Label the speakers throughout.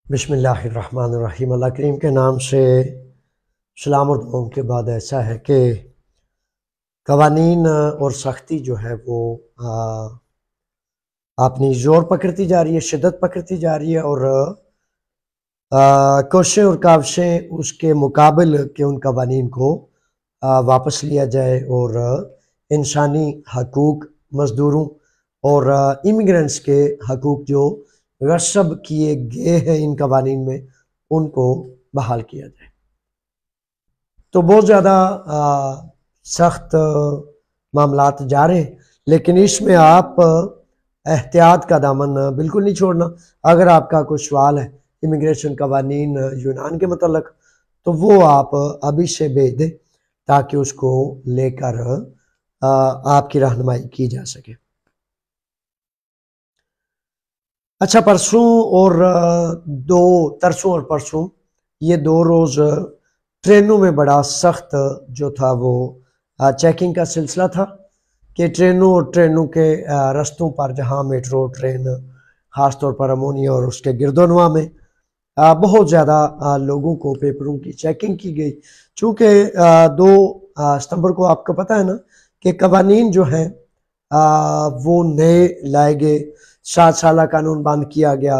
Speaker 1: बिस्मिल्लाहिर्रहमानिर्रहीम। अल्लाह करीम के नाम से सलाम और दुआओं के बाद ऐसा है कि कवानीन और सख्ती जो है वो अपनी ज़ोर पकड़ती जा रही है, शिद्दत पकड़ती जा रही है और कोशिशें और काविशें उसके मुकाबिल के उन कवानीन को वापस लिया जाए और इंसानी हकूक़, मज़दूरों और इमिग्रेंट्स के हकूक़ जो गस्ब किए गए हैं इन कवानीन में, उनको बहाल किया जाए। तो बहुत ज़्यादा सख्त मामलात जा रहे हैं, लेकिन इसमें आप एहतियात का दामन बिल्कुल नहीं छोड़ना। अगर आपका कोई सवाल है इमिग्रेशन कवानीन यूनान के मतलब, तो वो आप अभी से भेज दें ताकि उसको लेकर आपकी रहनुमाई की जा सके। अच्छा, तरसों और परसों ये 2 रोज़ ट्रेनों में बड़ा सख्त जो था वो चेकिंग का सिलसिला था कि ट्रेनों के रस्तों पर, जहां मेट्रो ट्रेन ख़ासतौर पर अमोनिया और उसके गिरदोनवा में बहुत ज़्यादा लोगों को पेपरों की चेकिंग की गई। चूँकि 2 सितंबर को आपको पता है ना कि कवानीन जो हैं वो नए लाए गए, 7 साल कानून बंद किया गया,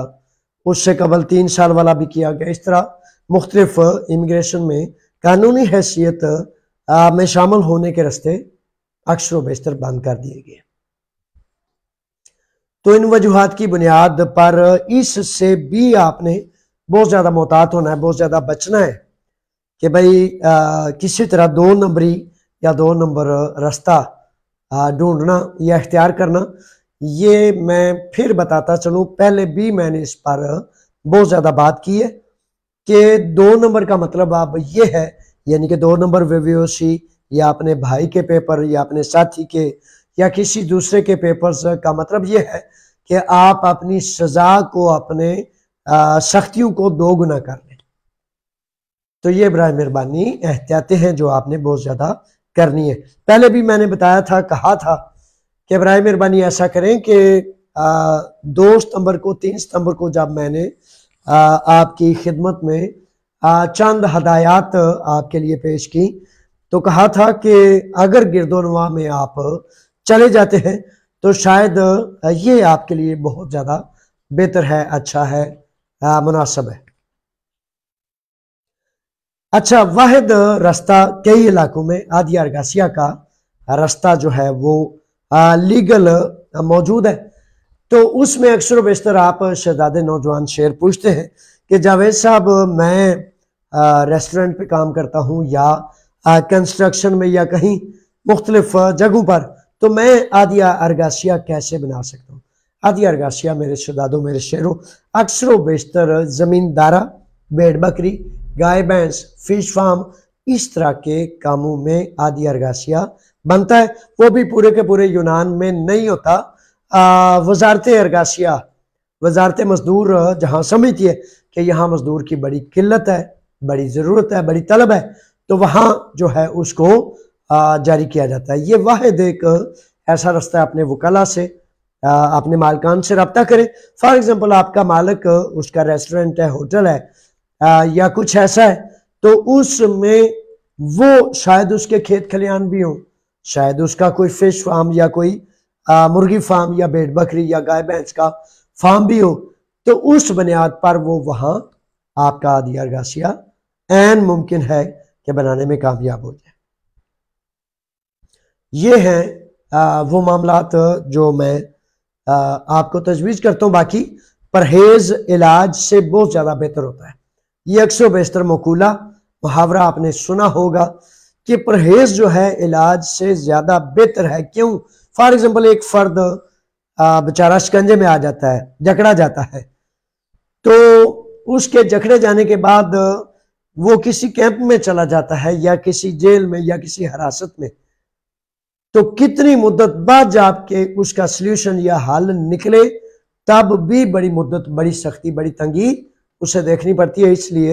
Speaker 1: उससे कबल 3 साल वाला भी किया गया। इस तरह मुख्तलिफ इमिग्रेशन में कानूनी हैसियत में शामिल होने के रास्ते अक्सर व बेशतर बंद कर दिए गए। तो इन वजूहात की बुनियाद पर इससे भी आपने बहुत ज़्यादा मोहतात होना है, बहुत ज़्यादा बचना है कि भाई किसी तरह 2 नंबरी या 2 नंबर रास्ता ढूंढना या इख्तियार करना। ये मैं फिर बताता चलूँ, पहले भी मैंने इस पर बहुत ज़्यादा बात की है कि 2 नंबर का मतलब अब ये है, यानी कि 2 नंबर वीवीओसी या अपने भाई के पेपर या अपने साथी के या किसी दूसरे के पेपर्स का मतलब ये है कि आप अपनी सज़ा को, अपने सख्तियों को 2 गुना कर लें। तो ये बराए मेहरबानी एहतियातें हैं जो आपने बहुत ज़्यादा करनी है। पहले भी मैंने बताया था, कहा था कि बराए मेहरबानी ऐसा करें कि 2 सितंबर को, 3 सितंबर को जब मैंने आपकी खिदमत में चंद हदायत आपके लिए पेश की, तो कहा था कि अगर गिरदोनवा में आप चले जाते हैं तो शायद ये आपके लिए बहुत ज़्यादा बेहतर है, अच्छा है, मुनासिब है। अच्छा, वाहिद रास्ता कई इलाकों में आदिया अरगासिया का रास्ता जो है वो लीगल मौजूद है। तो उसमें अक्सर बेशतर आप शहजादे नौजवान शेर पूछते हैं कि जावेद साहब, मैं रेस्टोरेंट पे काम करता हूँ या कंस्ट्रक्शन में या कहीं मुख्तलिफ जगहों पर, तो मैं आदिया अरगासिया कैसे बना सकता हूँ? आदिया अरगासिया मेरे शहजादों, मेरे शेरों, अक्सर बेशतर ज़मींदारा, भेड़ बकरी, गाय भैंस, फिश फार्म, इस तरह के कामों में आदिया अरगासिया बनता है। वो भी पूरे के पूरे यूनान में नहीं होता। वजारत अरगासिया, वजारत मजदूर जहाँ समझती है कि यहाँ मजदूर की बड़ी किल्लत है, बड़ी ज़रूरत है, बड़ी तलब है, तो वहाँ जो है उसको जारी किया जाता है। ये वाहिद एक ऐसा रास्ता है, अपने वकला से, अपने मालकान से रब्ता करें। फॉर एग्जांपल, आपका मालिक, उसका रेस्टोरेंट है, होटल है या कुछ ऐसा है, तो उसमें वो शायद उसके खेत खलियान भी हों, शायद उसका कोई फिश फार्म या कोई मुर्गी फार्म या भेड़ बकरी या गाय भैंस का फार्म भी हो, तो उस बुनियाद पर वो वहाँ आपका आदिया अरगासिया ऐन मुमकिन है कि बनाने में कामयाब हो जाए। ये हैं वो मामलात जो मैं आपको तजवीज़ करता हूँ। बाकी परहेज़ इलाज से बहुत ज़्यादा बेहतर होता है। ये अक्सर बेशतर मकूला, मुहावरा आपने सुना होगा कि परहेज़ जो है इलाज से ज़्यादा बेहतर है। क्यों? फॉर एग्जाम्पल, एक फ़र्द बेचारा शिकंजे में आ जाता है, जकड़ा जाता है, तो उसके जकड़े जाने के बाद वो किसी कैंप में चला जाता है या किसी जेल में या किसी हिरासत में, तो कितनी मुद्दत बाद जाके उसका सल्यूशन या हल निकले, तब भी बड़ी मुद्दत, बड़ी सख्ती, बड़ी तंगी उसे देखनी पड़ती है। इसलिए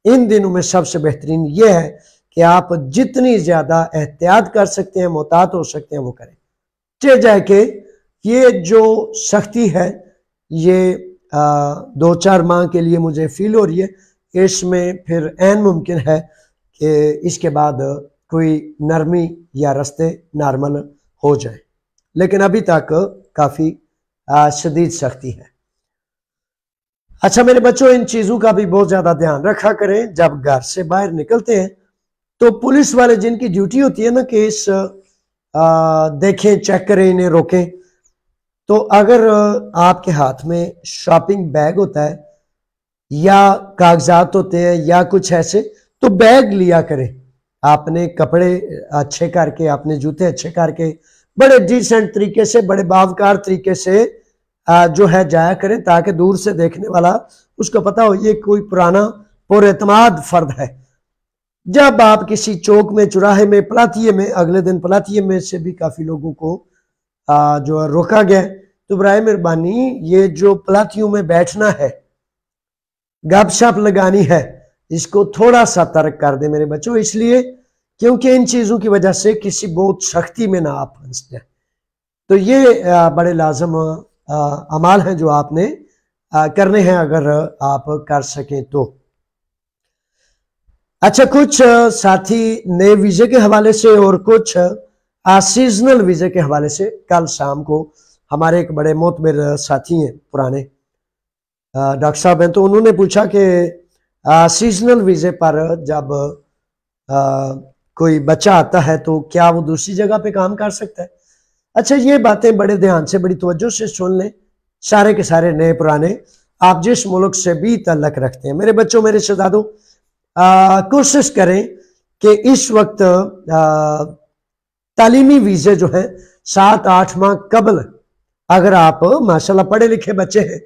Speaker 1: इन दिनों में सबसे बेहतरीन ये है कि आप जितनी ज़्यादा एहतियात कर सकते हैं, मोहतात हो सकते हैं, वो करें। चाहे जाए कि ये जो सख्ती है ये 2-4 माह के लिए मुझे फील हो रही है, इसमें फिर ऐन मुमकिन है कि इसके बाद कोई नरमी या रास्ते नॉर्मल हो जाए, लेकिन अभी तक काफ़ी शदीद सख्ती है। अच्छा मेरे बच्चों, इन चीज़ों का भी बहुत ज़्यादा ध्यान रखा करें। जब घर से बाहर निकलते हैं तो पुलिस वाले जिनकी ड्यूटी होती है ना कि इस देखें, चेक करें, इन्हें रोकें, तो अगर आपके हाथ में शॉपिंग बैग होता है या कागजात होते हैं या कुछ ऐसे, तो बैग लिया करें। आपने कपड़े अच्छे करके, आपने जूते अच्छे करके, बड़े डिसेंट तरीके से, बड़े बावकार तरीके से जो है जाया करें, ताकि दूर से देखने वाला उसको पता हो ये कोई पुराना पुरएतमाद फर्द है। जब आप किसी चौक में, चौराहे में, पलाथिए में, अगले दिन पलाथिए में से भी काफ़ी लोगों को जो रोका गया, तो बराए मेहरबानी ये जो पलाथियों में बैठना है, गपशप लगानी है, इसको थोड़ा सा तर्क कर दे मेरे बच्चों, इसलिए क्योंकि इन चीज़ों की वजह से किसी बहुत सख्ती में ना आप फंस जाए। तो ये बड़े लाजम अमाल हैं जो आपने करने हैं, अगर आप कर सकें तो। अच्छा, कुछ साथी नए वीज़े के हवाले से और कुछ सीजनल वीज़े के हवाले से, कल शाम को हमारे एक बड़े मोतबर साथी हैं, पुराने डॉक्टर साहब हैं, तो उन्होंने पूछा कि सीजनल वीज़े पर जब कोई बच्चा आता है तो क्या वो दूसरी जगह पे काम कर सकता है। अच्छा, ये बातें बड़े ध्यान से, बड़ी तवज्जो से सुन लें, सारे के सारे नए पुराने, आप जिस मुल्क से भी तल्लक रखते हैं। मेरे बच्चों, मेरे शहजादों, कोशिश करें कि इस वक्त तालीमी वीज़े जो हैं 7-8 माह कबल, अगर आप माशाल्लाह पढ़े लिखे बच्चे हैं,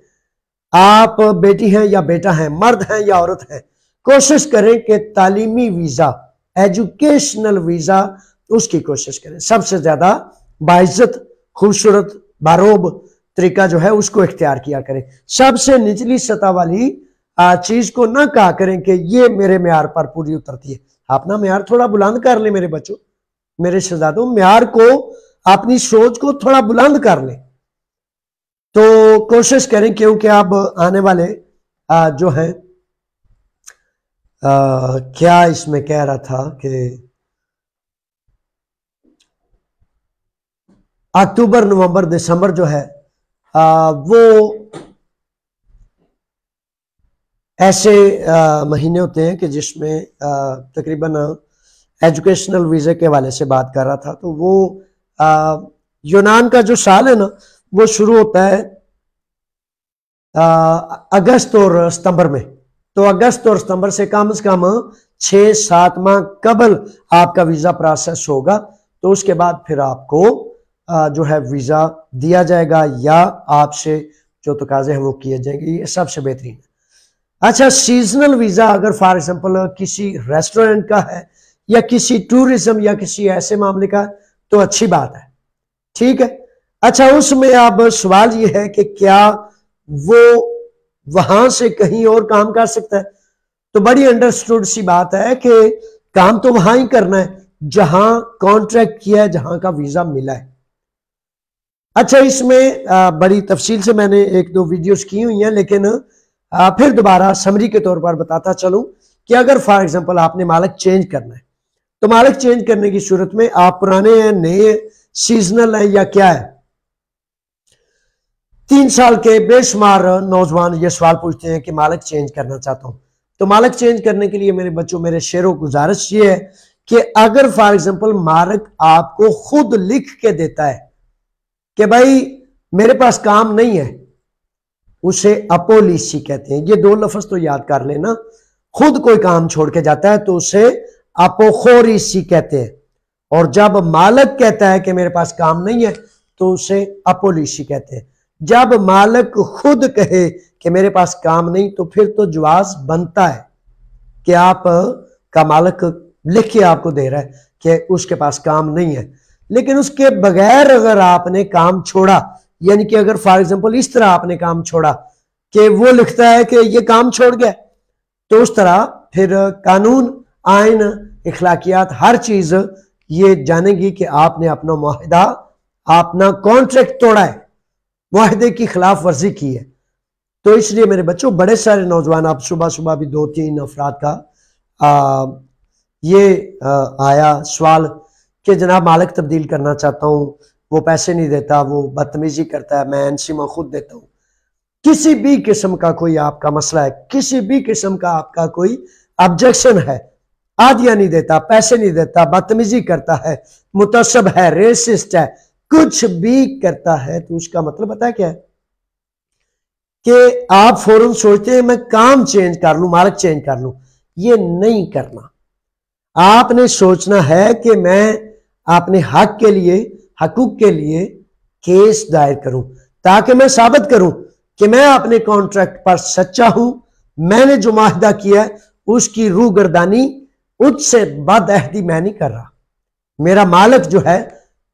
Speaker 1: आप बेटी हैं या बेटा हैं, मर्द हैं या औरत हैं, कोशिश करें कि तालीमी वीज़ा, एजुकेशनल वीज़ा, उसकी कोशिश करें। सबसे ज़्यादा बाइज्जत, खूबसूरत, बारोब तरीका जो है उसको इख्तियार किया करें। सबसे निचली सतह वाली चीज़ को ना कहा करें कि ये मेरे म्यार पर पूरी उतरती है। अपना म्यार थोड़ा बुलंद कर लें मेरे बच्चों, मेरे शहजादों, म्यार को, अपनी सोच को थोड़ा बुलंद कर लें। तो कोशिश करें, क्योंकि अब आने वाले जो है क्या इसमें कह रहा था कि अक्टूबर, नवंबर, दिसंबर जो है वो ऐसे महीने होते हैं कि जिसमें तकरीबन एजुकेशनल वीज़े के हवाले से बात कर रहा था, तो वो यूनान का जो साल है ना, वो शुरू होता है अगस्त और सितंबर में। तो अगस्त और सितंबर से कम 6-7 माह कबल आपका वीज़ा प्रोसेस होगा, तो उसके बाद फिर आपको जो है वीज़ा दिया जाएगा या आपसे जो तकाज़े हैं वो किए जाएंगे। ये सबसे बेहतरीन है। अच्छा, सीजनल वीज़ा अगर फॉर एग्जांपल किसी रेस्टोरेंट का है या किसी टूरिज्म या किसी ऐसे मामले का, तो अच्छी बात है, ठीक है। अच्छा, उसमें अब सवाल ये है कि क्या वो वहां से कहीं और काम कर सकता है? तो बड़ी अंडरस्टूड सी बात है कि काम तो वहां ही करना है जहां कॉन्ट्रैक्ट किया है, जहां का वीज़ा मिला है। अच्छा, इसमें बड़ी तफसील से मैंने 1-2 वीडियोस की हुई हैं, लेकिन फिर दोबारा समरी के तौर पर बताता चलूं कि अगर फॉर एग्जांपल आपने मालिक चेंज करना है, तो मालिक चेंज करने की सूरत में आप पुराने हैं, नए, सीजनल हैं या क्या है। 3 साल के बेशुमार नौजवान ये सवाल पूछते हैं कि मालिक चेंज करना चाहता हूं। तो मालिक चेंज करने के लिए मेरे बच्चों, मेरे शेरों, गुजारिश ये है कि अगर फॉर एग्जांपल मालिक आपको खुद लिख के देता है कि भाई मेरे पास काम नहीं है, उसे अपोलिसी कहते हैं। ये 2 लफ्ज तो याद कर लेना। खुद कोई काम छोड़ के जाता है तो उसे अपोखोरीसी कहते हैं, और जब मालिक कहता है कि मेरे पास काम नहीं है तो उसे अपोलिसी कहते हैं। जब मालिक खुद कहे कि मेरे पास काम नहीं, तो फिर तो जवाज बनता है कि आप का मालिक लिख के आपको दे रहा है कि उसके पास काम नहीं है। लेकिन उसके बगैर अगर आपने काम छोड़ा, यानी कि अगर फॉर एग्जांपल इस तरह आपने काम छोड़ा कि वो लिखता है कि ये काम छोड़ गया, तो उस तरह फिर कानून, आइन, इखलाकियात, हर चीज ये जानेगी कि आपने अपना मुआहिदा, अपना कॉन्ट्रैक्ट तोड़ा है, मुआहिदे की खिलाफ वर्जी की है। तो इसलिए मेरे बच्चों, बड़े सारे नौजवान, आप सुबह सुबह भी 2-3 अफराद का आया सवाल कि जनाब मालिक तब्दील करना चाहता हूँ, वो पैसे नहीं देता, वो बदतमीजी करता है, मैं एनसीमा खुद देता हूँ। किसी भी किस्म का कोई आपका मसला है, किसी भी किस्म का आपका कोई ऑब्जेक्शन है, आदिया नहीं देता, पैसे नहीं देता, बदतमीजी करता है, मुतअस्सब है, रेसिस्ट है, कुछ भी करता है, तो उसका मतलब पता है क्या है कि आप फौरन सोचते हैं मैं काम चेंज कर लूं, मालिक चेंज कर लूं। ये नहीं करना। आपने सोचना है कि मैं अपने हक के लिए, हकूक के लिए केस दायर करूं, ताकि मैं साबित करूं कि मैं अपने कॉन्ट्रैक्ट पर सच्चा हूं, मैंने जो माहिदा किया है उसकी रूगर्दानी, उससे बदअहदी मैं नहीं कर रहा। मेरा मालिक जो है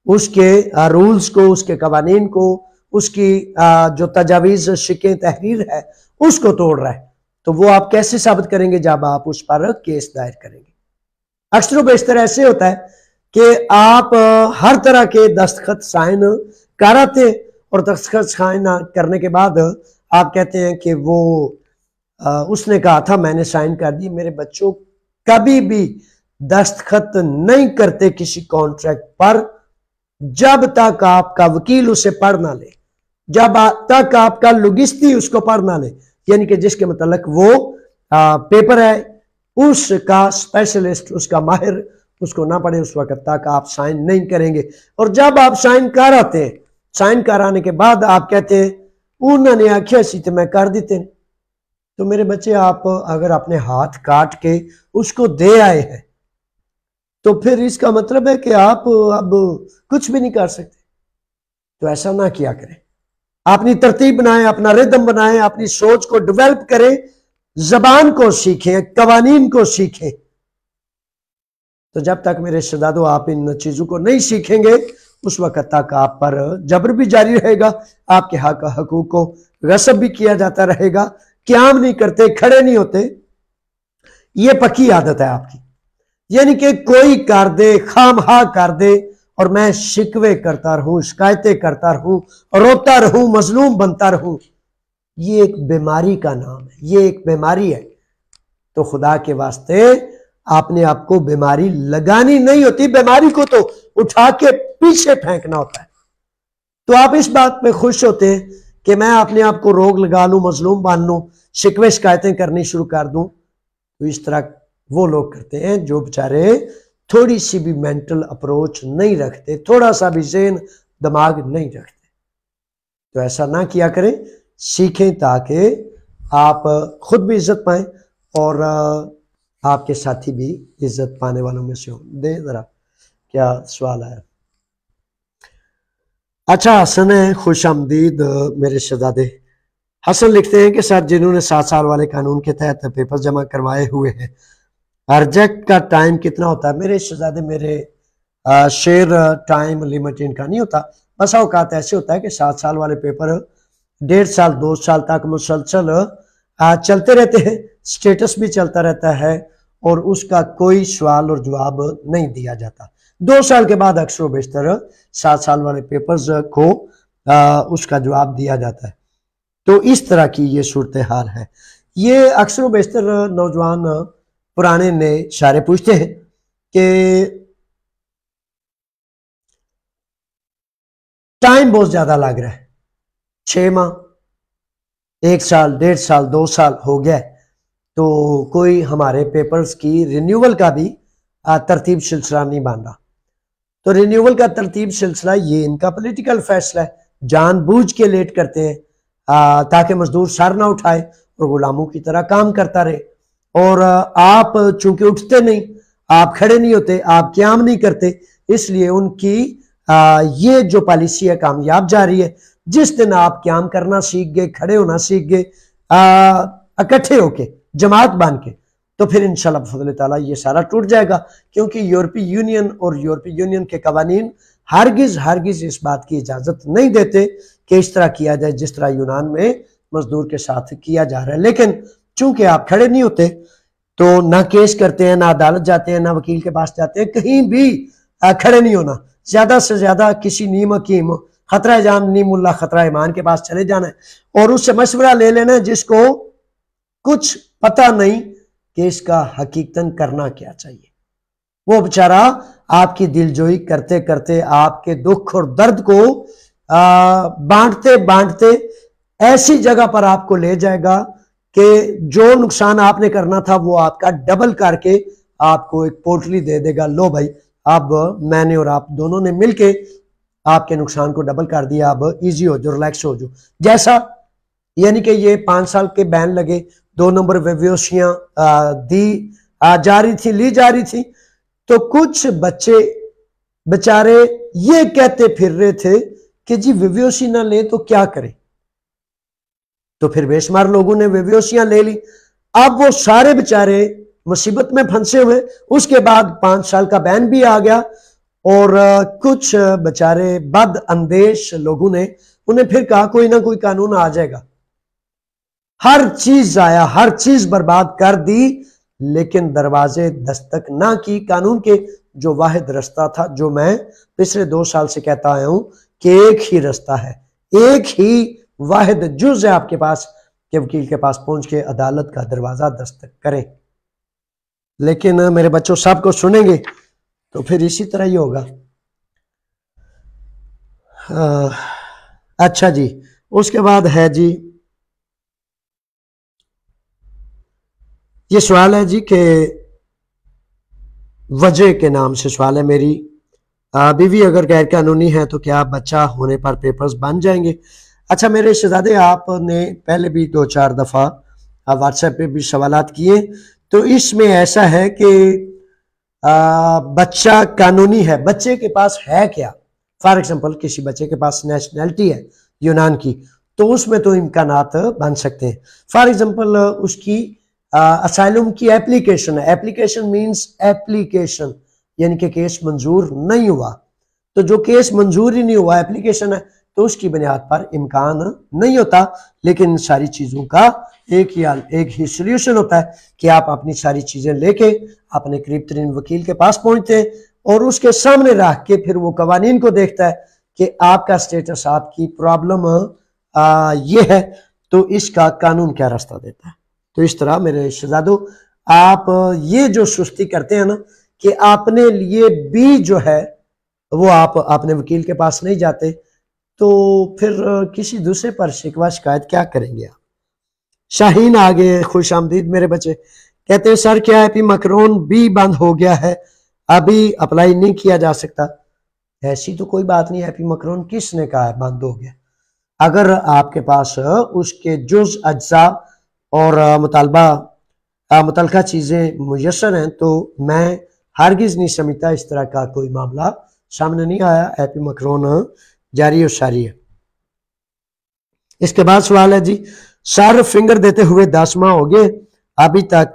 Speaker 1: उसके रूल्स को, उसके कवानीन को, उसकी जो तजावीज शिकें तहरीर है उसको तोड़ रहा है। तो वो आप कैसे साबित करेंगे जब आप उस पर केस दायर करेंगे। अक्सर बेशतर ऐसे होता है कि आप हर तरह के दस्तखत साइन कराते और दस्तखत साइन करने के बाद आप कहते हैं कि वो उसने कहा था, मैंने साइन कर दी। मेरे बच्चों, कभी भी दस्तखत नहीं करते किसी कॉन्ट्रैक्ट पर जब तक आपका वकील उसे पढ़ ना ले, जब तक आपका लुगिस्ती उसको पढ़ ना ले, यानी कि जिसके मतलब वो पेपर है उसका स्पेशलिस्ट, उसका माहिर उसको ना पढ़े, उस वक्त तक आप साइन नहीं करेंगे। और जब आप साइन कराते हैं, साइन कराने के बाद आप कहते हैं उन्होंने आख्या सी तो मैं कर देते। तो मेरे बच्चे, आप अगर अपने हाथ काट के उसको दे आए हैं तो फिर इसका मतलब है कि आप अब कुछ भी नहीं कर सकते। तो ऐसा ना किया करें। अपनी तरतीब बनाएं, अपना रिदम बनाएं, अपनी सोच को डेवलप करें, जबान को सीखें, कवानीन को सीखें। तो जब तक मेरे शहजादो आप इन चीजों को नहीं सीखेंगे उस वक्त तक आप पर जबर भी जारी रहेगा, आपके हक हकूक को गसब भी किया जाता रहेगा, क्याम नहीं करते, खड़े नहीं होते। ये पक्की आदत है आपकी, यानी कि कोई कर दे, खामहा कर दे और मैं शिकवे करता रहूं, शिकायतें करता रहूं, रोता रहूं, मजलूम बनता रहूं। ये एक बीमारी का नाम है, ये एक बीमारी है। तो खुदा के वास्ते आपने आपको बीमारी लगानी नहीं होती, बीमारी को तो उठा के पीछे फेंकना होता है। तो आप इस बात पे खुश होते हैं कि मैं अपने आप को रोग लगा लूं, मजलूम बन लूं, शिकवे शिकायतें करनी शुरू कर दूं। तो इस तरह वो लोग करते हैं जो बेचारे थोड़ी सी भी मेंटल अप्रोच नहीं रखते, थोड़ा सा भी ज़हन दिमाग नहीं रखते। तो ऐसा ना किया करें, सीखें ताकि आप खुद भी इज्जत पाएं और आपके साथी भी इज्जत पाने वालों में से हो। दे जरा क्या सवाल है। अच्छा, हसन है, खुश आमदीद मेरे शहजादे। हसन लिखते हैं कि सर, जिन्होंने 7 साल वाले कानून के तहत पेपर जमा करवाए हुए हैं, रिजेक्ट का टाइम कितना होता है? मेरे शहजादे, मेरे शेयर टाइम लिमिट इनका नहीं होता। बस औकात ऐसे होता है कि 7 साल वाले पेपर 1.5 साल 2 साल तक मुसलसल चलते रहते हैं, स्टेटस भी चलता रहता है और उसका कोई सवाल और जवाब नहीं दिया जाता। 2 साल के बाद अक्सर बेशतर 7 साल वाले पेपर्स को उसका जवाब दिया जाता है। तो इस तरह की ये सूरत हाल है। ये अक्सर बेशतर नौजवान पुराने नए सारे पूछते हैं कि टाइम बहुत ज्यादा लग रहा है, 6 माह, 1 साल, 1.5 साल, 2 साल हो गया, तो कोई हमारे पेपर्स की रिन्यूअल का भी तरतीब सिलसिला नहीं बन रहा। तो रिन्यूअल का तरतीब सिलसिला ये इनका पॉलिटिकल फैसला है, जानबूझ के लेट करते हैं ताकि मजदूर सर ना उठाए और गुलामों की तरह काम करता रहे। और आप चूंकि उठते नहीं, आप खड़े नहीं होते, आप क्याम नहीं करते, इसलिए उनकी ये जो पॉलिसी है कामयाब जा रही है। जिस दिन आप क्याम करना सीख गए, खड़े होना सीख गए, इकट्ठे होके जमात बन के, तो फिर इंशाल्लाह बफज़ल ताला ये सारा टूट जाएगा। क्योंकि यूरोपीय यूनियन और यूरोपीय यूनियन के कवानीन हरगिज इस बात की इजाजत नहीं देते कि इस तरह किया जाए जिस तरह यूनान में मजदूर के साथ किया जा रहा है। लेकिन चूंकि आप खड़े नहीं होते, तो ना केस करते हैं, ना अदालत जाते हैं, ना वकील के पास जाते हैं, कहीं भी खड़े नहीं होना। ज्यादा से ज्यादा किसी नीम हकीम खतरा जान नी मुल्ला खतरा ईमान के पास चले जाना है और उससे मशवरा ले लेना है जिसको कुछ पता नहीं कि इसका हकीकतन करना क्या चाहिए। वो बेचारा आपकी दिलजोई करते करते आपके दुख और दर्द को बांटते बांटते ऐसी जगह पर आपको ले जाएगा कि जो नुकसान आपने करना था वो आपका डबल करके आपको एक पोटली दे देगा, लो भाई अब मैंने और आप दोनों ने मिलके आपके नुकसान को डबल कर दिया, अब इजी हो जाओ, रिलैक्स हो जाओ। जैसा यानी कि ये 5 साल के बैन लगे, 2 नंबर बेहोशियां जा रही थी, ली जा रही थी, तो कुछ बच्चे बेचारे ये कहते फिर रहे थे कि जी बेहोशी ना ले तो क्या करें, तो फिर बेशुमार लोगों ने बेहोशियां ले ली। अब वो सारे बेचारे मुसीबत में फंसे हुए। उसके बाद 5 साल का बैन भी आ गया और कुछ बेचारे बद अंदेश लोगों ने उन्हें फिर कहा कोई ना कोई कानून आ जाएगा। हर चीज आया, हर चीज बर्बाद कर दी, लेकिन दरवाजे दस्तक ना की कानून के। जो वाहिद रास्ता था, जो मैं पिछले 2 साल से कहता आया हूं कि एक ही रास्ता है, एक ही वाहिद जुज है आपके पास कि वकील के पास पहुंच के अदालत का दरवाजा दस्तक करें। लेकिन मेरे बच्चों सब को सुनेंगे तो फिर इसी तरह ही होगा। अच्छा जी, उसके बाद है जी ये सवाल है जी कि वजह के नाम से सवाल है। मेरी बीवी अगर गैर कानूनी है तो क्या बच्चा होने पर पेपर्स बन जाएंगे? अच्छा मेरे शहजादे, आपने पहले भी 2-4 दफ़ा व्हाट्सएप पे भी सवालात किए, तो इसमें ऐसा है कि बच्चा कानूनी है, बच्चे के पास है क्या? फॉर एग्जांपल किसी बच्चे के पास नेशनैलिटी है यूनान की, तो उसमें तो इम्कानात बन सकते हैं। फॉर एग्जांपल उसकी असाइलम की एप्लीकेशन है, एप्लीकेशन मींस एप्लीकेशन यानी कि केस मंजूर नहीं हुआ, तो जो केस मंजूर ही नहीं हुआ एप्लीकेशन है तो उसकी बुनियाद पर इम्कान नहीं होता। लेकिन इन सारी चीजों का एक ही सोल्यूशन होता है कि आप अपनी सारी चीजें लेके अपने करीब तरीन वकील के पास पहुंचते हैं और उसके सामने रख के फिर वो कवानीन को देखता है कि आपका स्टेटस, आपकी प्रॉब्लम ये है, तो इसका कानून क्या रास्ता देता है। तो इस तरह मेरे शहजादों, आप ये जो सुस्ती करते हैं ना कि आपने लिए भी जो है वो आप अपने वकील के पास नहीं जाते, तो फिर किसी दूसरे पर शिकवा शिकायत क्या करेंगे आप। शाहीन आगे, खुश आमदीद मेरे बच्चे, कहते हैं सर क्या एपी मकरोन भी बंद हो गया है, अभी अप्लाई नहीं किया जा सकता? ऐसी तो कोई बात नहीं, एपी मकरोन किसने कहा है बंद हो गया? अगर आपके पास उसके जुज अज्जा और मुतलका चीजें मुयसर हैं तो मैं हरगिज नहीं समझता इस तरह का कोई मामला सामने नहीं आया, एपी मकरोन जारी और सारी है। इसके बाद सवाल है जी, सर फिंगर देते हुए 10 माह हो गए, अभी तक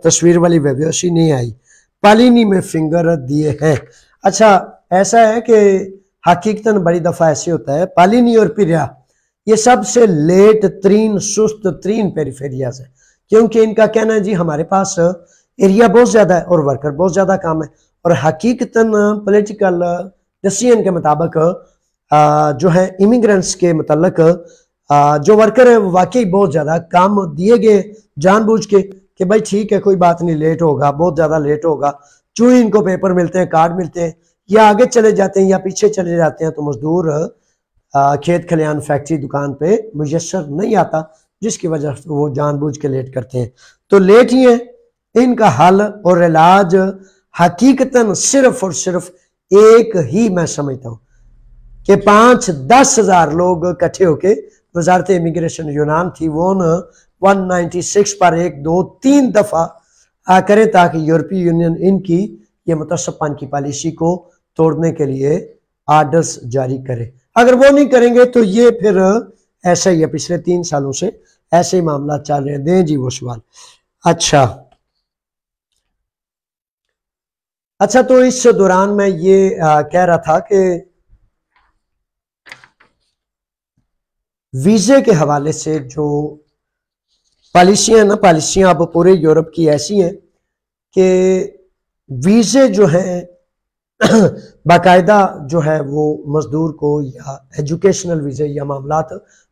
Speaker 1: तस्वीर वाली बेहोशी नहीं आई, पालिनी में फिंगर दिए हैं। अच्छा ऐसा है कि हकीकतन बड़ी दफा ऐसे होता है, पालिनी और पिरिया ये सबसे लेट तरीन सुस्त तरीन पेरिफेरियाज है, क्योंकि इनका कहना है जी हमारे पास एरिया बहुत ज्यादा है और वर्कर बहुत ज्यादा काम है, और हकीकतन पॉलिटिकल डिसीजन के मुताबिक जो है इमिग्रेंट्स के मतलब जो वर्कर है वाकई बहुत ज्यादा काम दिए गए जानबूझ के कि भाई ठीक है कोई बात नहीं, लेट होगा, बहुत ज्यादा लेट होगा, चूँ ही इनको पेपर मिलते हैं, कार्ड मिलते हैं, या आगे चले जाते हैं या पीछे चले जाते हैं, तो मजदूर खेत खलियान फैक्ट्री दुकान पे मुयस्सर नहीं आता, जिसकी वजह से वो जानबूझ के लेट करते हैं। तो लेट ही है, इनका हल और इलाज हकीकतन सिर्फ और सिर्फ एक ही मैं समझता हूँ कि 5-10 हज़ार लोग इकट्ठे होके वजारत इमिग्रेशन यूनान थी वो 196 पर 1-2-3 दफा करें ताकि यूरोपीय यूनियन इनकी ये मुतसब्बन की पॉलिसी को तोड़ने के लिए आर्डर्स जारी करे। अगर वो नहीं करेंगे तो ये फिर ऐसा ही है, पिछले 3 सालों से ऐसे ही मामला चल रहे हैं। दें जी वो सवाल। अच्छा तो इस दौरान मैं ये कह रहा था कि वीजे के हवाले से जो पॉलिसियां ना, पॉलिसियां अब पूरे यूरोप की ऐसी हैं कि वीजे जो हैं बाकायदा जो है वो मजदूर को या एजुकेशनल वीज़े या मामलात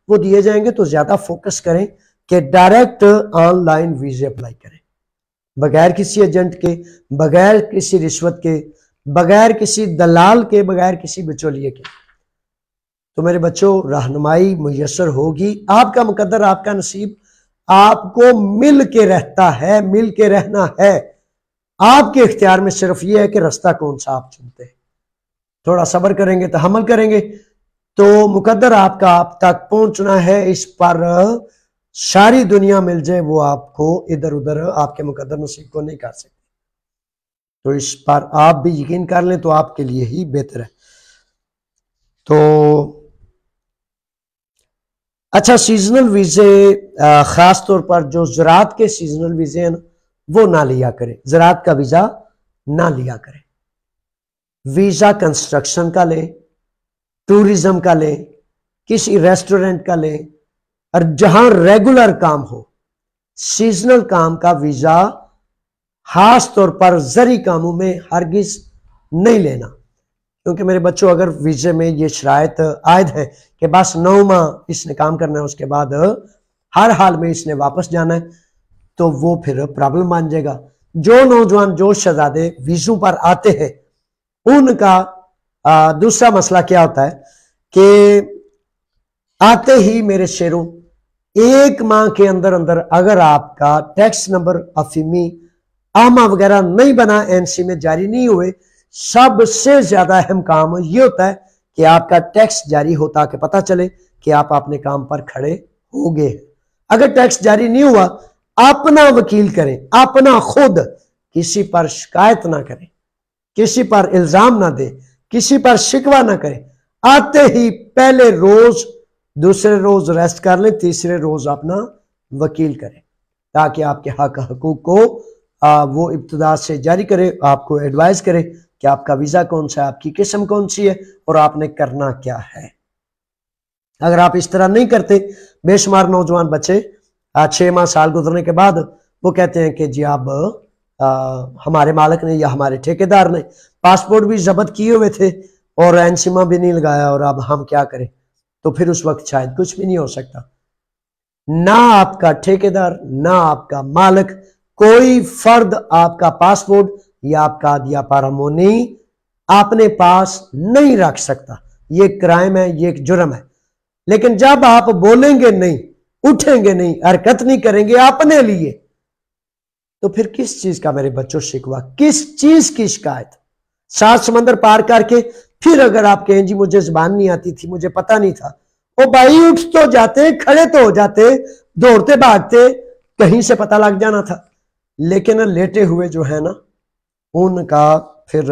Speaker 1: वो दिए जाएंगे, तो ज़्यादा फोकस करें कि डायरेक्ट ऑनलाइन वीज़े अप्लाई करें, बगैर किसी एजेंट के, बगैर किसी रिश्वत के, बगैर किसी दलाल के, बगैर किसी बिचौलिए के। तो मेरे बच्चों, रहनुमाई मुयस्सर होगी, आपका मुकद्दर, आपका नसीब आपको मिल के रहता है, मिल के रहना है। आपके इख्तियार में सिर्फ ये है कि रास्ता कौन सा आप चुनते हैं। थोड़ा सब्र करेंगे, तहम्मुल करेंगे, तो मुकद्दर आपका आप तक पहुंचना है। इस पर सारी दुनिया मिल जाए, वो आपको इधर उधर आपके मुकद्दर नसीब को नहीं कर सकते। तो इस पर आप भी यकीन कर लें तो आपके लिए ही बेहतर है। तो अच्छा, सीजनल वीजे, खास तौर पर जो ज़राअत के सीजनल वीजे हैं वो ना लिया करें, ज़राअत का वीजा ना लिया करें। वीजा कंस्ट्रक्शन का लें, टूरिज्म का लें, किसी रेस्टोरेंट का लें, और जहां रेगुलर काम हो। सीजनल काम का वीजा खास तौर पर ज़रूरी कामों में हरगिज नहीं लेना, क्योंकि मेरे बच्चों, अगर वीजे में ये शराइत आयद है कि बस 9 माह इसने काम करना है, उसके बाद हर हाल में इसने वापस जाना है, तो वो फिर प्रॉब्लम बन जाएगा। जो नौजवान, जो शहजादे वीजों पर आते हैं, उनका दूसरा मसला क्या होता है कि आते ही मेरे शेरों, 1 माह के अंदर अंदर अगर आपका टैक्स नंबर अफीमी आमा वगैरह नहीं बना, एनसी में जारी नहीं हुए, सबसे ज्यादा अहम काम यह होता है कि आपका टैक्स जारी हो, ताकि पता चले कि आप अपने काम पर खड़े हो गए। अगर टैक्स जारी नहीं हुआ, अपना वकील करें, अपना खुद, किसी पर शिकायत ना करें, किसी पर इल्जाम ना दें, किसी पर शिकवा ना करें। आते ही पहले रोज, दूसरे रोज रेस्ट कर लें, तीसरे रोज अपना वकील करें, ताकि आपके हक हकूक को वो इब्तिदा से जारी करे, आपको एडवाइस करे कि आपका वीजा कौन सा है, आपकी किस्म कौन सी है और आपने करना क्या है। अगर आप इस तरह नहीं करते, बेशुमार नौजवान बच्चे 6 माह साल गुजरने के बाद वो कहते हैं कि जी अब हमारे मालिक ने या हमारे ठेकेदार ने पासपोर्ट भी जब्त किए हुए थे और एनसीमा भी नहीं लगाया, और अब हम क्या करें। तो फिर उस वक्त शायद कुछ भी नहीं हो सकता। ना आपका ठेकेदार, ना आपका मालिक, कोई फर्द आपका पासपोर्ट या आपका दिया पारामोनी अपने पास नहीं रख सकता। ये क्राइम है, ये एक जुर्म है। लेकिन जब आप बोलेंगे नहीं, उठेंगे नहीं, हरकत नहीं करेंगे अपने लिए, तो फिर किस चीज का मेरे बच्चों शिकवा, किस चीज की शिकायत। 7 समंदर पार करके फिर अगर आप कहें जी मुझे जुबान नहीं आती थी, मुझे पता नहीं था, ओ भाई उठ तो जाते, खड़े तो हो जाते, दौड़ते भागते, कहीं से पता लग जाना था। लेकिन लेटे हुए जो है ना, उनका फिर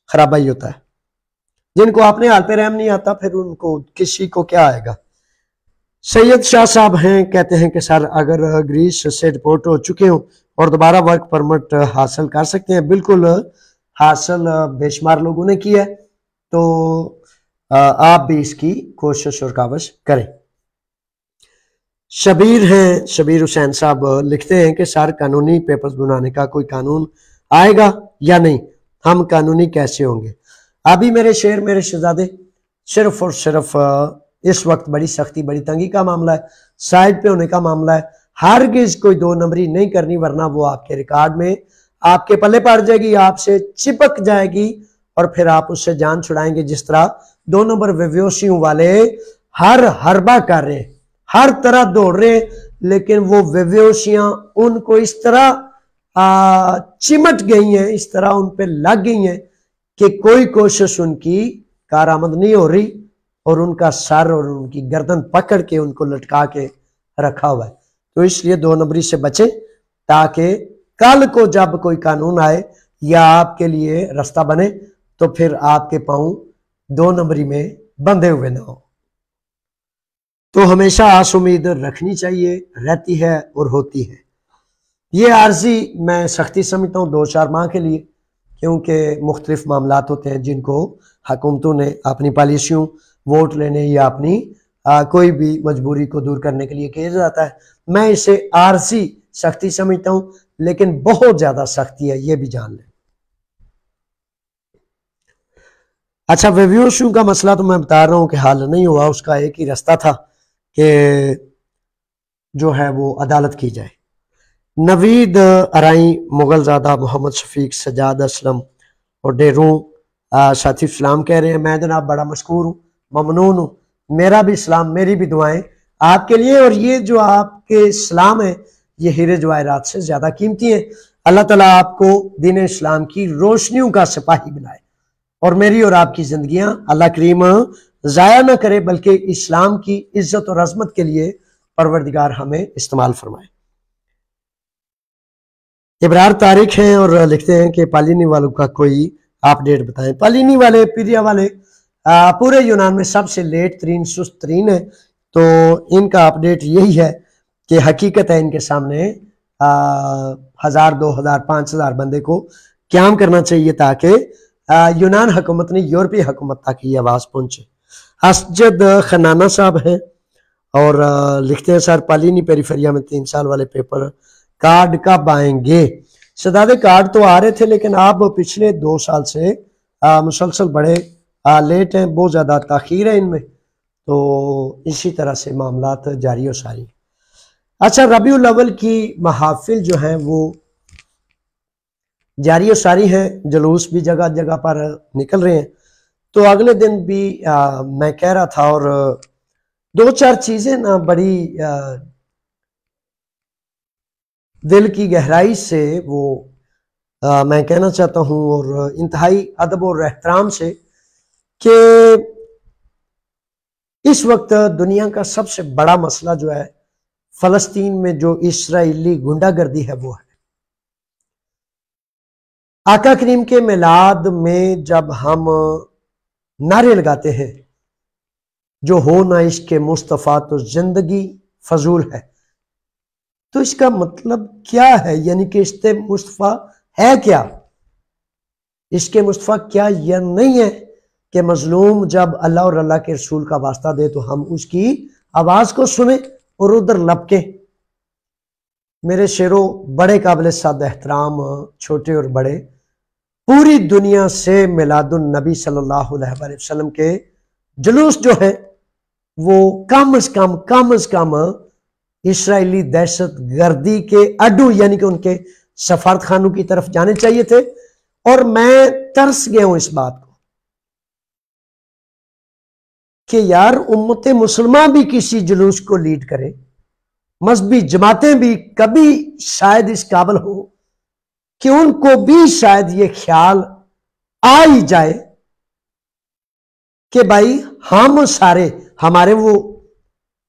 Speaker 1: खराबाई होता है। जिनको अपने हाल पे रहम नहीं आता, फिर उनको किसी को क्या आएगा। सैयद शाह साहब हैं, कहते हैं कि सर अगर ग्रीस से रिपोर्ट हो चुके हो और दोबारा वर्क परमिट हासिल कर सकते हैं। बिल्कुल हासिल बेशुमार लोगों ने किया है, तो आप भी इसकी कोशिश और काविश करें। शबीर हैं, शबीर हुसैन साहब लिखते हैं कि सर कानूनी पेपर्स बनाने का कोई कानून आएगा या नहीं, हम कानूनी कैसे होंगे। अभी मेरे शेर, मेरे शहजादे, सिर्फ और सिर्फ इस वक्त बड़ी सख्ती, बड़ी तंगी का मामला है, साइड पे होने का मामला है। हरगिज कोई 2 नंबरी नहीं करनी, वरना वो आपके रिकॉर्ड में आपके पल्ले पड़ जाएगी, आपसे चिपक जाएगी और फिर आप उससे जान छुड़ाएंगे। जिस तरह 2 नंबर वेव्योसियों वाले हर हरबा कर रहे हैं, हर तरह दौड़ रहे हैं, लेकिन वो वेव्योसियां उनको इस तरह चिमट गई हैं, इस तरह उन पे लग गई हैं कि कोई कोशिश उनकी कारआमद नहीं हो रही, और उनका सर और उनकी गर्दन पकड़ के उनको लटका के रखा हुआ है। तो इसलिए 2 नंबरी से बचे, ताकि कल को जब कोई कानून आए या आपके लिए रास्ता बने, तो फिर आपके पांव 2 नंबरी में बंधे हुए ना हो। तो हमेशा आस उम्मीद रखनी चाहिए, रहती है और होती है। ये आर्जी मैं सख्ती समझता हूँ 2-4 माह के लिए, क्योंकि मुख्तलिफ मामलात होते हैं जिनको हुकूमतों ने अपनी पॉलिसियों, वोट लेने या अपनी कोई भी मजबूरी को दूर करने के लिए किया जाता है। मैं इसे आर्जी सख्ती समझता हूँ, लेकिन बहुत ज्यादा सख्ती है, ये भी जान लें। अच्छा, वेव्यूशू का मसला तो मैं बता रहा हूँ कि हल नहीं हुआ, उसका एक ही रास्ता था कि जो है वो अदालत की जाए। नवीद अराई, मुगलजादा, मोहम्मद शफीक, सजाद असलम और डेरू साथी सलाम कह रहे हैं। मैं जनाब बड़ा मशकूर हूँ, ममनून हूँ। मेरा भी सलाम, मेरी भी दुआएं आपके लिए। और ये जो आपके सलाम है ये हीरे जवाहरात से ज्यादा कीमती है। अल्लाह ताला आपको दीन इस्लाम की रोशनियों का सिपाही बनाए और मेरी और आपकी जिंदगियां अल्लाह करीम जाया ना करे, बल्कि इस्लाम की इज्जत और अजमत के लिए परवरदिगार हमें इस्तेमाल फरमाए। इब्रार तारिक हैं और लिखते हैं कि पालिनी वालों का कोई अपडेट बताएं। पालिनी वाले, पीरिया वाले पूरे यूनान में सबसे लेट तरीन, सुस्त तरीन है। तो इनका अपडेट यही है कि हकीकत है इनके सामने 1000, 2000, 5000 बंदे को क्याम करना चाहिए ताकि यूनान हुकूमत ने यूरोपीय हुकूमत तक ये आवाज पहुंचे। असजद खनाना साहब हैं और लिखते हैं सर पालिनी पेरीफेरिया में 3 साल वाले पेपर कार्ड कब आएंगे? सदादे कार्ड तो आ रहे थे लेकिन आप पिछले 2 साल से मुसलसल बड़े लेट हैं, बहुत ज्यादा ताखीर है इनमें। तो इसी तरह से मामलात जारी और सारी। अच्छा, रबीउल अव्वल की महाफिल जो है वो जारी और सारी है, जुलूस भी जगह जगह पर निकल रहे हैं। तो अगले दिन भी मैं कह रहा था और 2-4 चीजें ना बड़ी दिल की गहराई से वो मैं कहना चाहता हूं और इंतहाई अदब और एहतराम से कि इस वक्त दुनिया का सबसे बड़ा मसला जो है फलस्तीन में जो इसराइली गुंडागर्दी है वो है। आका करीम के मिलाद में जब हम नारे लगाते हैं जो हो ना इश्क मुस्तफ़ा तो जिंदगी फजूल है, तो इसका मतलब क्या है? यानी कि इश्क मुस्तफ़ा है क्या? इश्क मुस्तफ़ा क्या यह नहीं है कि मजलूम जब अल्लाह और अल्लाह के रसूल का वास्ता दे तो हम उसकी आवाज को सुने और उधर लपके? मेरे शेरों, बड़े काबिल साद एहतराम छोटे और बड़े, पूरी दुनिया से मिलादुन नबी सल्लल्लाहु अलैहि वसल्लम के जुलूस जो है वो कम से कम इसराइली दहशत गर्दी के अड्डू यानी कि उनके सफारत खानों की तरफ जाने चाहिए थे। और मैं तरस गया हूं इस बात को कि यार उम्मत मुसलमान भी किसी जुलूस को लीड करे, मजहबी जमातें भी कभी शायद इस काबिल हो कि उनको भी शायद ये ख्याल आ ही जाए कि भाई हम सारे हमारे वो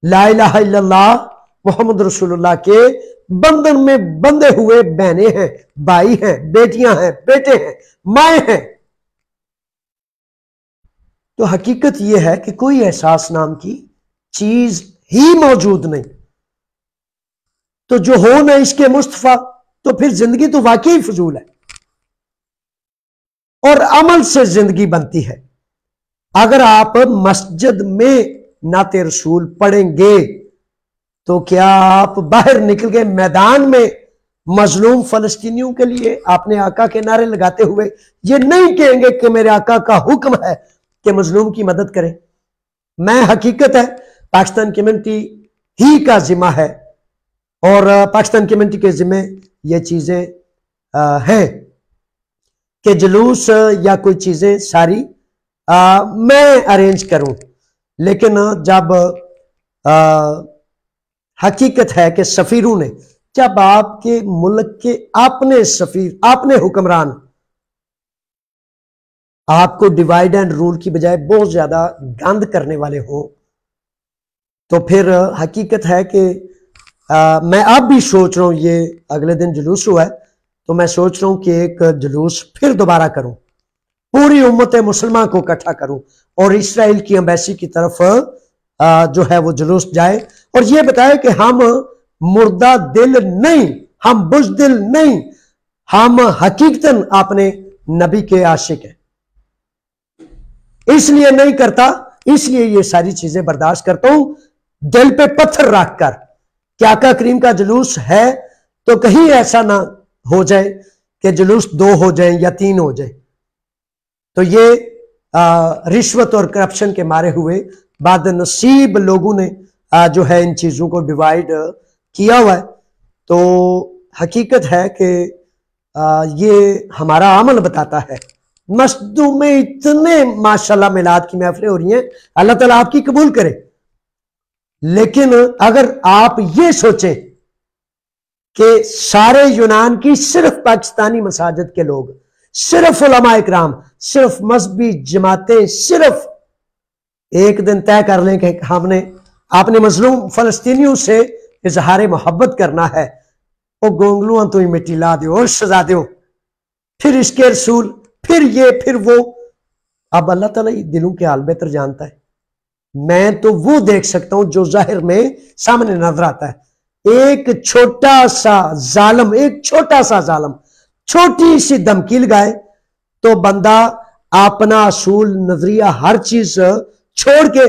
Speaker 1: ला इलाहा इल्लल्लाह मोहम्मद रसूलुल्लाह के बंधन में बंधे हुए बहनें हैं, भाई हैं, बेटियां हैं, बेटे हैं, माए हैं। तो हकीकत यह है कि कोई एहसास नाम की चीज ही मौजूद नहीं। तो जो हो ना इसके मुस्तफा, तो फिर जिंदगी तो वाकई फजूल है और अमल से जिंदगी बनती है। अगर आप मस्जिद में नाते रसूल पढ़ेंगे तो क्या आप बाहर निकल के मैदान में मजलूम फलस्तीनियों के लिए अपने आका के नारे लगाते हुए ये नहीं कहेंगे कि मेरे आका का हुक्म है कि मजलूम की मदद करें? मैं हकीकत है पाकिस्तान कम्युनिटी ही का जिम्मा है और पाकिस्तान कम्युनिटी के जिम्मे ये चीजें हैं कि जुलूस या कोई चीजें सारी मैं अरेंज करूं। लेकिन जब हकीकत है कि सफीरों ने, जब आपके मुल्क के अपने सफीर, अपने हुक्मरान आपको डिवाइड एंड रूल की बजाय बहुत ज्यादा गंद करने वाले हो, तो फिर हकीकत है कि मैं अब भी सोच रहा हूं, ये अगले दिन जुलूस हुआ है तो मैं सोच रहा हूं कि एक जुलूस फिर दोबारा करूं, पूरी उम्मत मुसलमान को इकट्ठा करूं और इसराइल की एम्बेसी की तरफ जो है वो जुलूस जाए और ये बताए कि हम मुर्दा दिल नहीं, हम बुज़दिल नहीं, हम हकीकतन अपने नबी के आशिक हैं। इसलिए नहीं करता, इसलिए ये सारी चीजें बर्दाश्त करता हूं दिल पे पत्थर रखकर कि आका करीम का जुलूस है तो कहीं ऐसा ना हो जाए कि जुलूस 2 हो जाए या 3 हो जाए। तो ये रिश्वत और करप्शन के मारे हुए बदनसीब लोगों ने जो है इन चीजों को डिवाइड किया हुआ है। तो हकीकत है कि ये हमारा अमल बताता है। मस्जिदों में इतने माशाल्लाह मिलाद की महफिलें हो रही हैं, अल्लाह ताला आपकी कबूल करे। लेकिन अगर आप ये सोचें कि सारे यूनान की सिर्फ पाकिस्तानी मसाजिद के लोग, सिर्फ उलमा इकराम, सिर्फ मजहबी जमातें सिर्फ एक दिन तय कर लें कि हमने आपने मजलूम फलस्तीनियों से इजहार मोहब्बत करना है, वो गोंगलुआ तो ही मिट्टी ला दो और सजा दो, फिर इसके रसूल, फिर ये फिर वो। अब अल्लाह ताला दिलों के हाल बेहतर जानता है। मैं तो वो देख सकता हूं जो जाहिर में सामने नजर आता है। एक छोटा सा जालम, एक छोटा सा जालम छोटी सी धमकी लगाए तो बंदा अपना असूल नजरिया हर चीज छोड़ के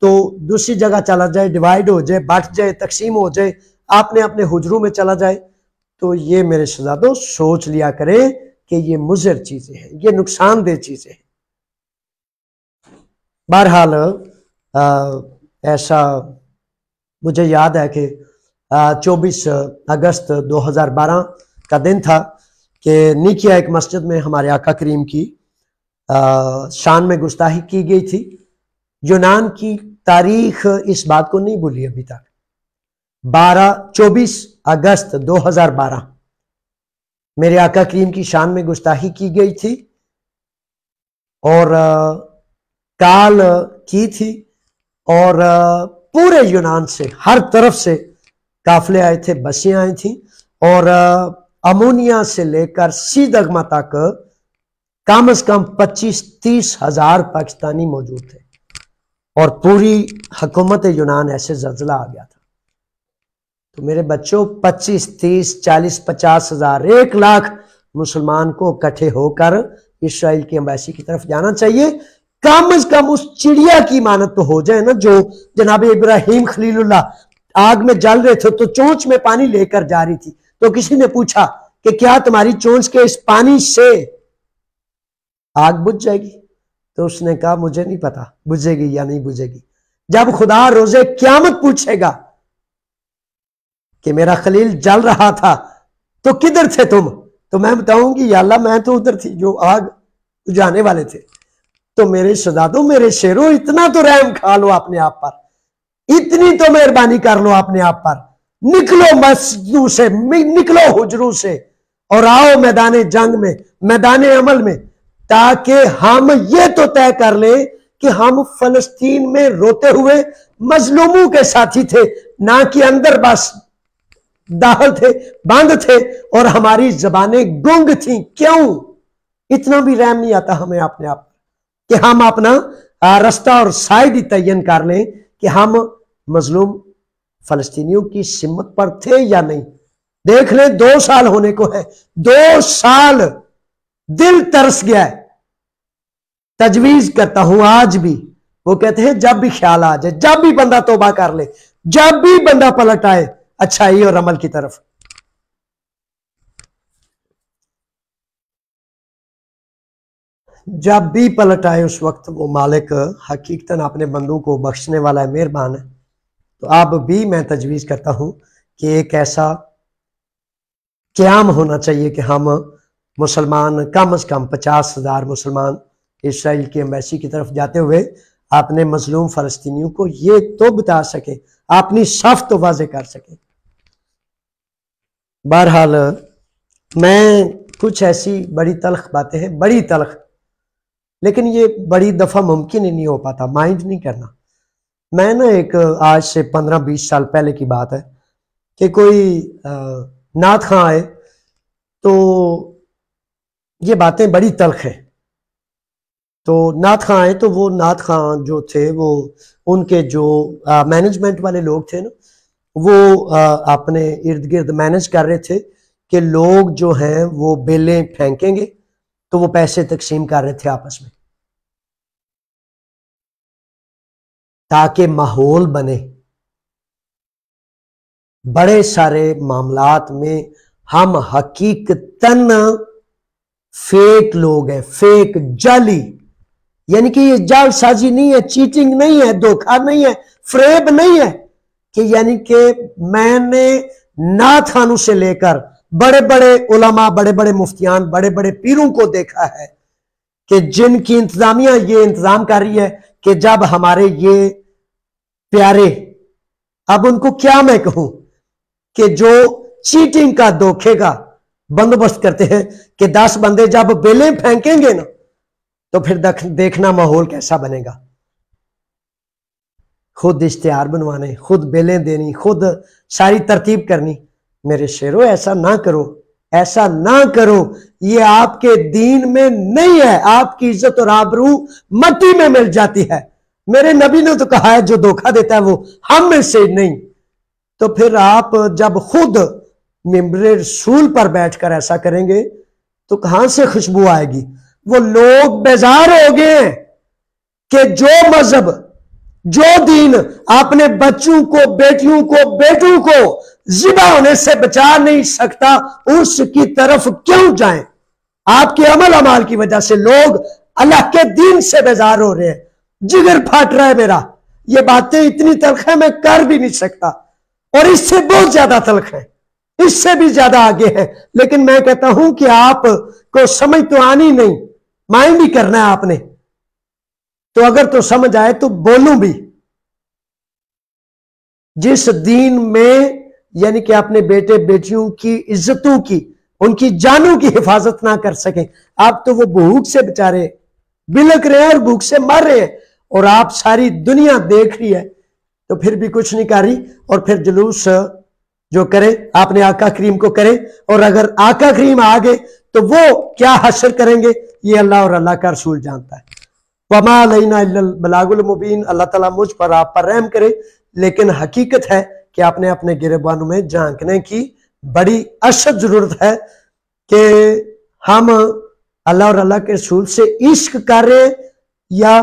Speaker 1: तो दूसरी जगह चला जाए, डिवाइड हो जाए, बट जाए, तकसीम हो जाए, आपने अपने हुजरों में चला जाए। तो ये मेरे शहजादों सोच लिया करें कि ये मुज़र चीजें हैं, ये नुकसानदेह चीजें हैं। बहरहाल ऐसा मुझे याद है कि 24 अगस्त 2012 का दिन था कि निकिया एक मस्जिद में हमारे आका करीम की शान में गुस्ताखी की गई थी। यूनान की तारीख इस बात को नहीं भूली अभी तक। 24 अगस्त 2012 मेरे आका करीम की शान में गुस्ताखी की गई थी और काल की थी, और पूरे यूनान से हर तरफ से काफले आए थे, बसें आई थी, और अमोनिया से लेकर सीदगमा तक कम से कम 25-30 हजार पाकिस्तानी मौजूद थे और पूरी हुकूमत यूनान ऐसे जल्जला आ गया था। तो मेरे बच्चों 25, 30, 40, 50 हजार, 1 लाख मुसलमान को इकट्ठे होकर इस्राइल की एम्बेसी की तरफ जाना चाहिए। कम से कम उस चिड़िया की मानत तो हो जाए ना जो जनाब इब्राहिम खलीलुल्लाह आग में जल रहे थे तो चोंच में पानी लेकर जा रही थी, तो किसी ने पूछा कि क्या तुम्हारी चोंच के इस पानी से आग बुझ जाएगी? तो उसने कहा मुझे नहीं पता बुझेगी या नहीं बुझेगी। जब खुदा रोजे क़यामत पूछेगा कि मेरा खलील जल रहा था तो किधर थे तुम, तो मैं बताऊंगी या अल्लाह मैं तो उधर थी जो आग बुझाने वाले थे। तो मेरे शहजादों, मेरे शेरों, इतना तो रहम खा लो अपने आप पर, इतनी तो मेहरबानी कर लो अपने आप पर। निकलो मस्जिदों से, निकलो हुजरों से और आओ मैदान जंग में, मैदान अमल में, ताकि हम ये तो तय कर ले कि हम फलस्तीन में रोते हुए मजलूमों के साथी थे, ना कि अंदर बस दाखिल थे, बंद थे और हमारी जबानें गुंग थी। क्यों? इतना भी रहम नहीं आता हमें अपने आप कि हम अपना रास्ता और साइड ही तयन कर लें कि हम मजलूम फलस्तीनियों की सिमत पर थे या नहीं। देख लें 2 साल होने को है, 2 साल, दिल तरस गया है। तजवीज करता हूं आज भी, वो कहते हैं जब भी ख्याल आ जाए, जब भी बंदा तौबा कर ले, जब भी बंदा पलट आए अच्छाई और अमल की तरफ, जब भी पलट आए उस वक्त वो मालिक हकीकतन अपने बंदों को बख्शने वाला है, मेहरबान है। तो अब भी मैं तजवीज करता हूं कि एक ऐसा क़याम होना चाहिए कि हम मुसलमान कम से कम 50,000 मुसलमान इसराइल की एम्बेसी की तरफ जाते हुए अपने मजलूम फलस्तीनियों को ये तो बता सके, अपनी सफ तो वाजे कर सके। बहरहाल मैं कुछ ऐसी बड़ी तलख बातें हैं, बड़ी तलख, लेकिन ये बड़ी दफा मुमकिन ही नहीं हो पाता, माइंड नहीं करना। मैं ना एक आज से 15-20 साल पहले की बात है कि कोई नात खां आए, तो ये बातें बड़ी तल्ख है। तो नात खां आए तो वो नात खां जो थे वो उनके जो मैनेजमेंट वाले लोग थे ना, वो अपने इर्द गिर्द मैनेज कर रहे थे कि लोग जो हैं वो बेलें फेंकेंगे, तो वो पैसे तकसीम कर रहे थे आपस में ताकि माहौल बने। बड़े सारे मामलात में हम हकीकतन फेक लोग हैं, फेक जाली यानी कि ये जालसाजी नहीं है, चीटिंग नहीं है, धोखा नहीं है, फ्रेब नहीं है कि यानी कि मैंने नाथ खानों से लेकर बड़े बड़े उलमा, बड़े बड़े मुफ्तियान, बड़े बड़े पीरों को देखा है कि जिनकी इंतजामिया ये इंतजाम कर रही है कि जब हमारे ये प्यारे, अब उनको क्या मैं कहूं कि जो चीटिंग का, धोखे का बंदोबस्त करते हैं कि 10 बंदे जब बेलें फेंकेंगे ना तो फिर देखना माहौल कैसा बनेगा। खुद इश्तिहार बनवाने, खुद बेलें देनी, खुद सारी तरतीब करनी। मेरे शेरों, ऐसा ना करो, ऐसा ना करो, ये आपके दीन में नहीं है। आपकी इज्जत और आबरू मट्टी में मिल जाती है। मेरे नबी ने तो कहा है जो धोखा देता है वो हम में से नहीं। तो फिर आप जब खुद मिंबरे रसूल पर बैठकर ऐसा करेंगे तो कहां से खुशबू आएगी। वो लोग बेजार हो गए कि जो मजहब, जो दीन अपने बच्चों को, बेटियों को, बेटों को जिबा होने से बचा नहीं सकता, उसकी तरफ क्यों जाएं। आपके अमल अमाल की वजह से लोग अल्लाह के दीन से बेजार हो रहे हैं। जिगर फाट रहा है मेरा। ये बातें इतनी तल्ख है मैं कर भी नहीं सकता, और इससे बहुत ज्यादा तल्ख है, इससे भी ज्यादा आगे है। लेकिन मैं कहता हूं कि आप को समझ तो आनी नहीं, माइंड ही करना है आपने। तो अगर तो समझ आए तो बोलूं भी। जिस दीन में यानी कि अपने बेटे बेटियों की इज्जतों की, उनकी जानों की हिफाजत ना कर सके, आप तो वो भूख से बेचारे बिलक रहे हैं और भूख से मर रहे हैं, और आप सारी दुनिया देख रही है तो फिर भी कुछ नहीं कर रही। और फिर जुलूस जो करे आपने आका करीम को करे, और अगर आका करीम आ गए तो वो क्या हशर करेंगे ये अल्लाह और अल्लाह का रसूल जानता है। वमा अलैना इल्लल बलागुल मुबीन। अल्लाह ताला मुझ पर, आप पर रहम करे। लेकिन हकीकत है कि आपने अपने गिरबानों में झांकने की बड़ी अशद जरूरत है कि हम अल्लाह और अल्लाह के रसूल से इश्क कर रहे या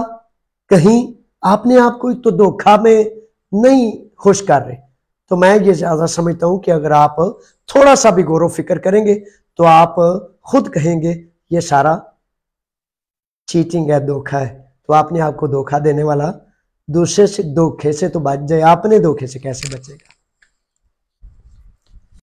Speaker 1: कहीं आपने आप को तो धोखा में नहीं खुश कर रहे। तो मैं ये ज्यादा समझता हूं कि अगर आप थोड़ा सा भी गौर फिक्र करेंगे तो आप खुद कहेंगे ये सारा चीटिंग है, धोखा है। तो आपने आपको धोखा देने वाला दूसरे से धोखे से तो बच जाए, आपने धोखे से कैसे बचेगा।